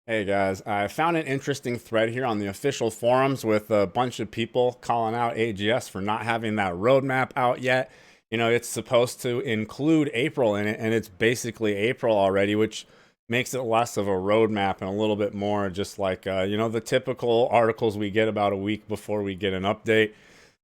Hey guys, I found an interesting thread here on the official forums with a bunch of people calling out AGS for not having that roadmap out yet. You know, it's supposed to include April in it, and it's basically April already, which makes it less of a roadmap and a little bit more just like, the typical articles we get about a week before we get an update.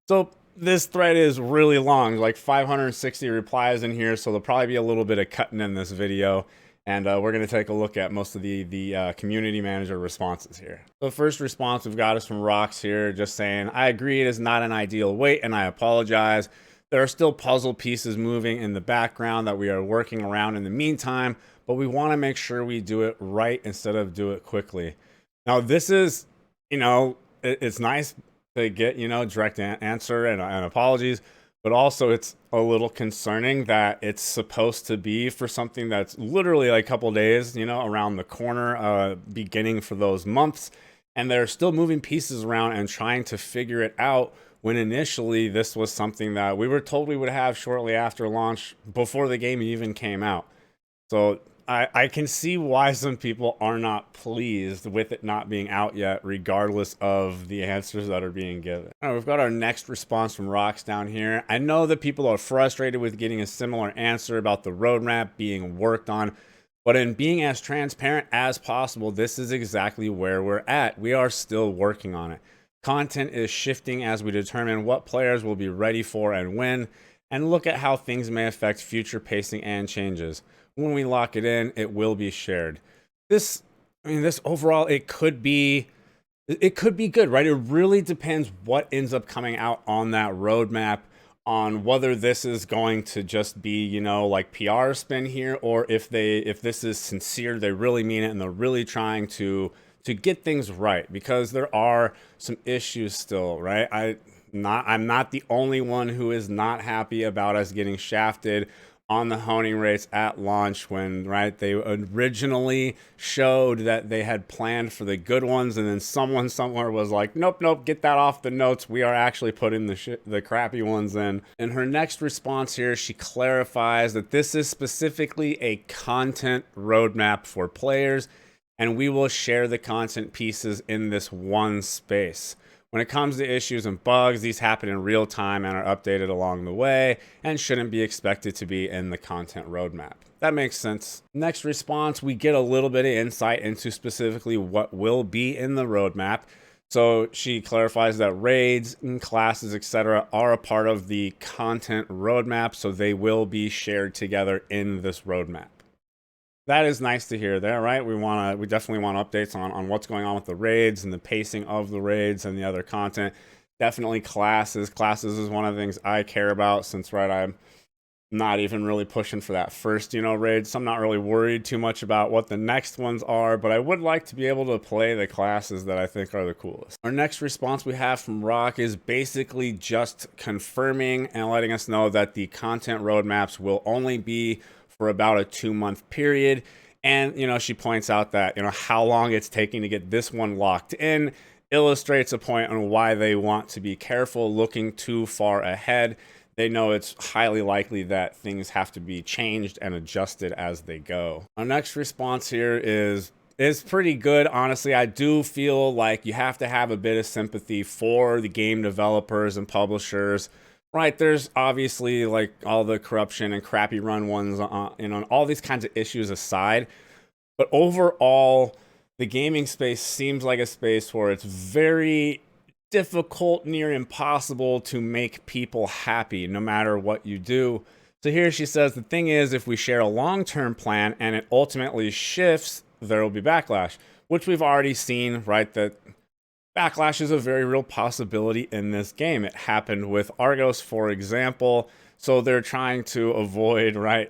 So this thread is really long, like 560 replies in here, so there'll probably be a little bit of cutting in this video. And we're going to take a look at most of the community manager responses here. The first response we've got is from Rocks here, just saying, I agree it is not an ideal wait, and I apologize. There are still puzzle pieces moving in the background that we are working around in the meantime, but we want to make sure we do it right instead of do it quickly. Now, this is, it's nice to get, direct answer and apologies. But also, it's a little concerning that it's supposed to be for something that's literally like a couple days, around the corner, beginning for those months. And they're still moving pieces around and trying to figure it out when initially this was something that we were told we would have shortly after launch before the game even came out. So I can see why some people are not pleased with it not being out yet, regardless of the answers that are being given. All right, we've got our next response from Rocks down here. I know that people are frustrated with getting a similar answer about the roadmap being worked on, but in being as transparent as possible, this is exactly where we're at. We are still working on it. Content is shifting as we determine what players will be ready for and when, and look at how things may affect future pacing and changes. When we lock it in, it will be shared. This overall, it could be good, right? It really depends what ends up coming out on that roadmap, on whether this is going to just be, like PR spin here, or if this is sincere, they really mean it, and they're really trying to get things right, because there are some issues still, right? I'm not the only one who is not happy about us getting shafted on the honing rates at launch when, right, they originally showed that they had planned for the good ones, and then someone somewhere was like, nope, get that off the notes. We are actually putting the crappy ones in. In her next response here, she clarifies that this is specifically a content roadmap for players, and we will share the content pieces in this one space. When it comes to issues and bugs, these happen in real time and are updated along the way and shouldn't be expected to be in the content roadmap. That makes sense. Next response, we get a little bit of insight into specifically what will be in the roadmap. So she clarifies that raids and classes, etc., are a part of the content roadmap, so they will be shared together in this roadmap. That is nice to hear there, right? We definitely want updates on what's going on with the raids and the pacing of the raids and the other content. Definitely classes. Classes is one of the things I care about, since, right, I'm not even really pushing for that first, raid. So I'm not really worried too much about what the next ones are, but I would like to be able to play the classes that I think are the coolest. Our next response we have from Rock is basically just confirming and letting us know that the content roadmaps will only be for about a 2-month period. And, she points out that, how long it's taking to get this one locked in illustrates a point on why they want to be careful looking too far ahead. They know it's highly likely that things have to be changed and adjusted as they go. Our next response here is pretty good. Honestly, I do feel like you have to have a bit of sympathy for the game developers and publishers. Right, there's obviously like all the corruption and crappy run ones, all these kinds of issues aside. But overall, the gaming space seems like a space where it's very difficult, near impossible to make people happy no matter what you do. So here she says, the thing is, if we share a long-term plan and it ultimately shifts, there will be backlash, which we've already seen, right? That backlash is a very real possibility in this game. It happened with Argos, for example. So they're trying to avoid, right,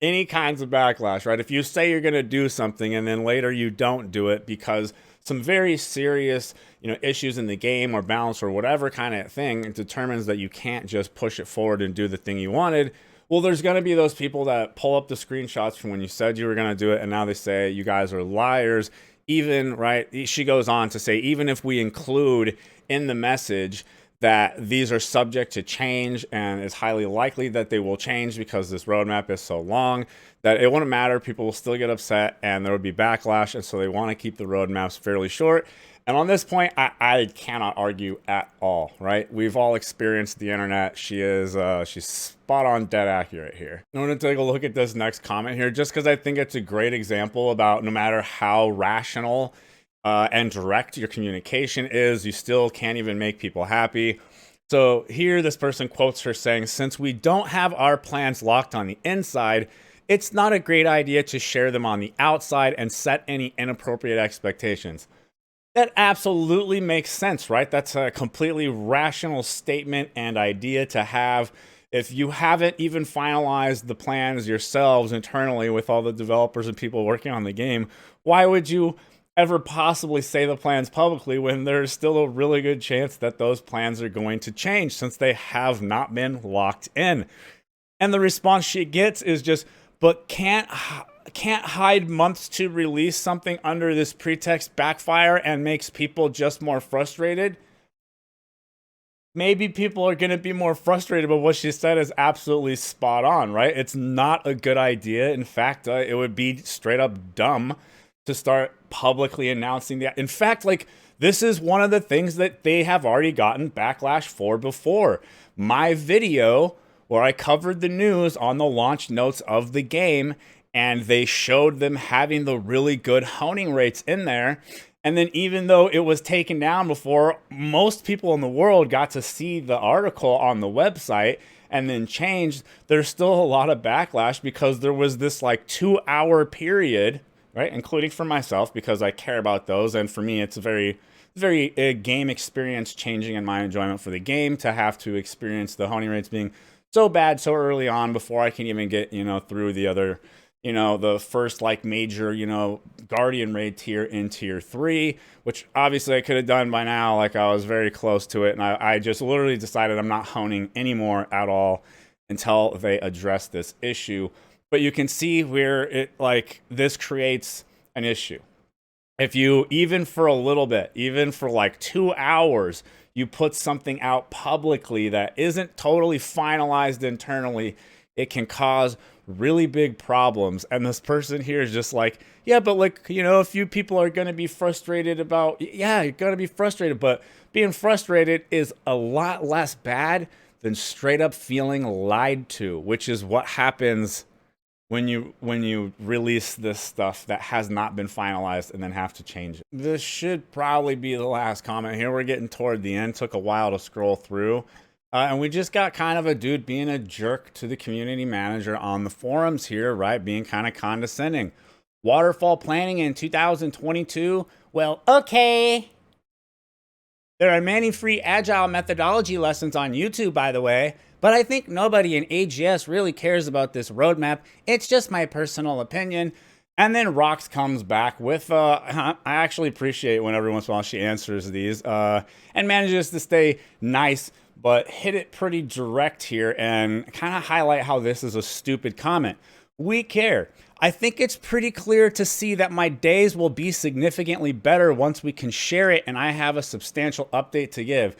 any kinds of backlash, right? If you say you're going to do something and then later you don't do it because some very serious, issues in the game or balance or whatever kind of thing, it determines that you can't just push it forward and do the thing you wanted. Well, there's going to be those people that pull up the screenshots from when you said you were going to do it, and now they say you guys are liars. Even, right, she goes on to say, even if we include in the message that these are subject to change, and it's highly likely that they will change because this roadmap is so long that it wouldn't matter. People will still get upset and there would be backlash. And so they want to keep the roadmaps fairly short. And on this point, I cannot argue at all, right? We've all experienced the internet. She's spot on, dead accurate here. I'm going to take a look at this next comment here just because I think it's a great example about no matter how rational and direct your communication is, you still can't even make people happy. So here this person quotes her saying, "Since we don't have our plans locked on the inside, it's not a great idea to share them on the outside and set any inappropriate expectations." That absolutely makes sense, right? That's a completely rational statement and idea to have. If you haven't even finalized the plans yourselves internally with all the developers and people working on the game, why would you ever possibly say the plans publicly when there's still a really good chance that those plans are going to change since they have not been locked in? And the response she gets is just, "But can't hide months to release something under this pretext backfire and makes people just more frustrated?" Maybe people are going to be more frustrated, but what she said is absolutely spot on, right? It's not a good idea. In fact, it would be straight up dumb to start publicly announcing that. In fact, like, this is one of the things that they have already gotten backlash for before. My video where I covered the news on the launch notes of the game, and they showed them having the really good honing rates in there. And then even though it was taken down before most people in the world got to see the article on the website and then changed, there's still a lot of backlash because there was this like 2-hour period, right? Including for myself, because I care about those. And for me, it's a very game experience changing in my enjoyment for the game to have to experience the honing rates being so bad so early on before I can even get, through the other, the first like major, Guardian raid tier in tier 3, which obviously I could have done by now. Like, I was very close to it. And I just literally decided I'm not honing anymore at all until they address this issue. But you can see where this creates an issue. If you, even for a little bit, even for like 2 hours, you put something out publicly that isn't totally finalized internally, it can cause really big problems. And this person here is just like, yeah, but like, a few people are going to be frustrated about, yeah, you're going to be frustrated, but being frustrated is a lot less bad than straight up feeling lied to, which is what happens when you release this stuff that has not been finalized and then have to change it. This should probably be the last comment here. We're getting toward the end. Took a while to scroll through. And we just got kind of a dude being a jerk to the community manager on the forums here, right? Being kind of condescending. Waterfall planning in 2022? Well, okay. There are many free agile methodology lessons on YouTube, by the way. But I think nobody in AGS really cares about this roadmap. It's just my personal opinion. And then Rox comes back with, I actually appreciate when every once in a while she answers these, and manages to stay nice, but hit it pretty direct here and kind of highlight how this is a stupid comment. We care. I think it's pretty clear to see that my days will be significantly better once we can share it and I have a substantial update to give.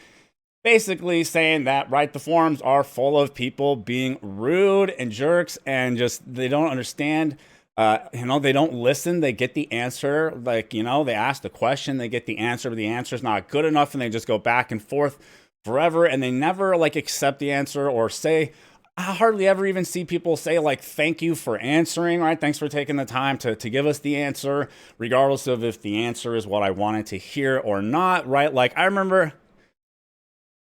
Basically saying that, right, the forums are full of people being rude and jerks and just, they don't understand, they don't listen, they get the answer, they ask the question, they get the answer, but the answer's not good enough and they just go back and forth forever and they never accept the answer or say, I hardly ever even see people say thank you for answering, right? Thanks for taking the time to give us the answer, regardless of if the answer is what I wanted to hear or not, right? I remember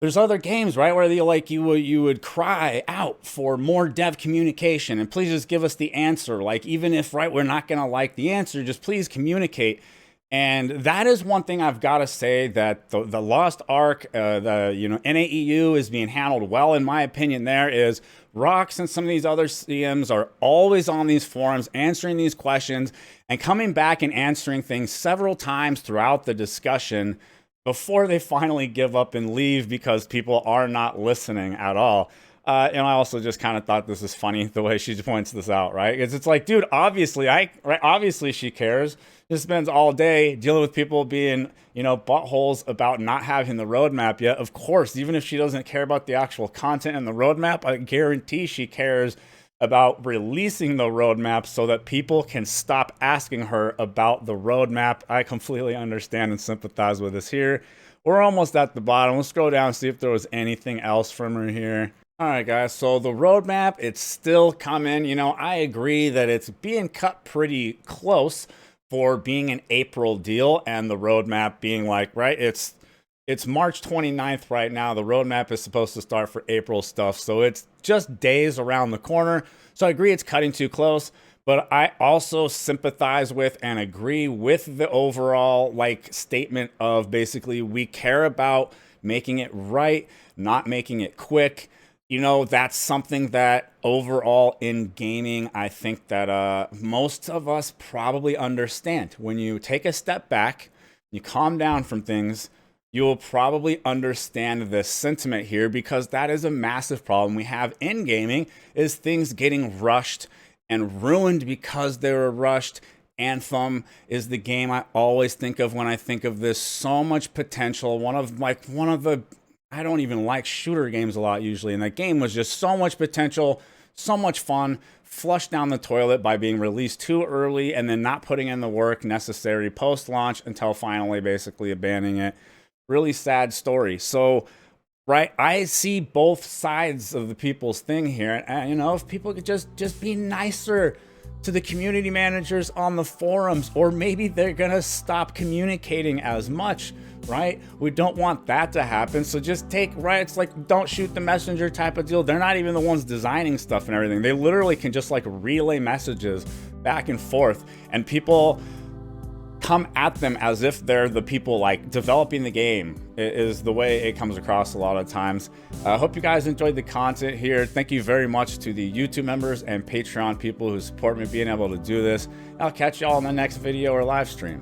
there's other games, right, where you would cry out for more dev communication and please just give us the answer. Even if, right, we're not going to like the answer, just please communicate. And that is one thing I've got to say, that the Lost Ark, NAEU is being handled well, in my opinion. There is Rox and some of these other CMs are always on these forums answering these questions and coming back and answering things several times throughout the discussion before they finally give up and leave because people are not listening at all. And I also just kind of thought this is funny the way she points this out, right? Because it's dude, obviously she cares. just spends all day dealing with people being, you know, buttholes about not having the roadmap yet. Of course, even if she doesn't care about the actual content and the roadmap, I guarantee she cares about releasing the roadmap so that people can stop asking her about the roadmap. I completely understand and sympathize with us here. We're almost at the bottom. Let's scroll down and see if there was anything else from her here. All right, guys, so the roadmap, it's still coming. You know, I agree that it's being cut pretty close for being an April deal, and the roadmap being like, right, it's March 29th right now. The roadmap is supposed to start for April stuff, so it's just days around the corner. So I agree it's cutting too close, but I also sympathize with and agree with the overall like statement of basically we care about making it right, not making it quick. You know, that's something that overall in gaming, I think that most of us probably understand. When you take a step back, you calm down from things, you will probably understand the sentiment here, because that is a massive problem we have in gaming, is things getting rushed and ruined because they were rushed. Anthem is the game I always think of when I think of this. So much potential. One of the I don't even like shooter games a lot usually, and that game was just so much potential, so much fun, flushed down the toilet by being released too early and then not putting in the work necessary post-launch until finally basically abandoning it. Really sad story. So, right, I see both sides of the people's thing here, and you know, if people could just be nicer to the community managers on the forums, or maybe they're gonna stop communicating as much, right? We don't want that to happen. So just take, right, it's like don't shoot the messenger type of deal. They're not even the ones designing stuff and everything. They literally can just like relay messages back and forth, and people come at them as if they're the people like developing the game, is the way it comes across a lot of times. I hope you guys enjoyed the content here. Thank you very much to the YouTube members and Patreon people who support me being able to do this. I'll catch y'all in the next video or live stream.